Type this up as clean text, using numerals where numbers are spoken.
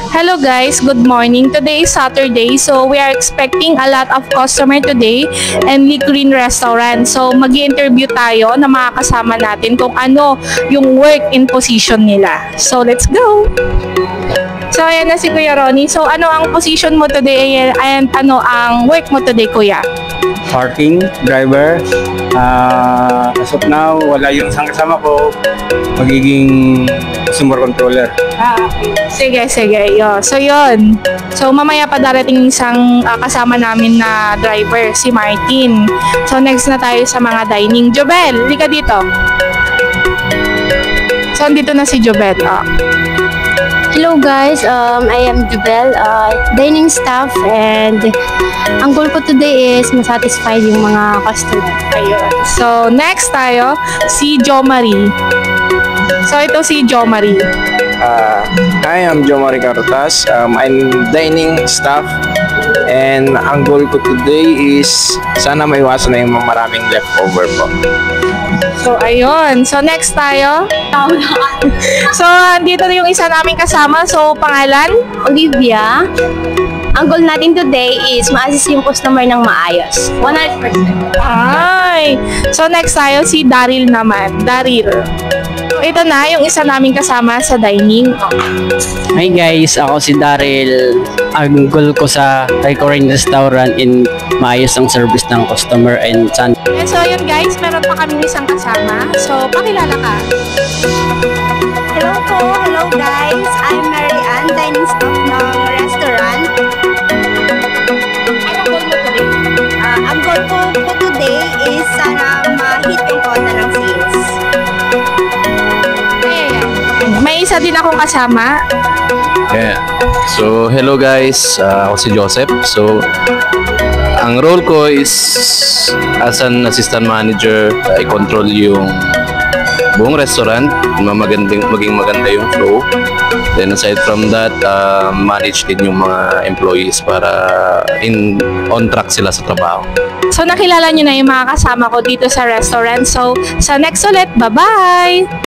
Hello guys, good morning. Today is Saturday, so we are expecting a lot of customer today and Lee Green Restaurant. So mag-interview tayo na mga kasama natin kung ano yung work in position nila. So let's go! So ayan na si Kuya Ronnie. So ano ang position mo today and ano ang work mo today, Kuya? Parking, driver. As of now, wala yung isang kasama ko. Magiging customer controller. Okay. Sige. So yun. So mamaya pa darating isang kasama namin na driver, si Martin. So next na tayo sa mga dining. Jobel, lika dito. So andito na si Jobel. Hello guys, I am Jubel, dining staff, and ang goal ko today is masatisfy yung mga customer. Ayun. So next tayo, si Jo Marie. So ito si Jo Marie. Hi, I'm Jo Marie Carotas. I'm dining staff, and ang goal ko today is sana maiwasan na yung maraming leftover po. So ayun. So next tayo. So dito na yung isa naming kasama. So pangalan? Olivia, ang goal natin today is ma-assist yung customer ng maayos. 100%. Ay! So next tayo si Daryl naman. Daryl. So ito na yung isa naming kasama sa dining. Hi guys, ako si Daryl. Ang goal ko sa Recurring Restaurant in maayos ang service ng customer and san. And so yun guys, meron pa kami isang kasama. So pakilala ka. Hello guys, I'm Mary Ann, dining staff ng restaurant. Anong goal mo today? Ang goal ko today is sana ma-hit yung quota ng sales. Ayan. May isa din akong kasama. Yeah. So, hello guys. Ako si Joseph. So, ang role ko is as an assistant manager, I control yung buong restaurant, maging maganda yung flow. Then aside from that, manage din yung mga employees para on track sila sa trabaho. So nakilala nyo na yung mga kasama ko dito sa restaurant. So sa next ulit, bye-bye!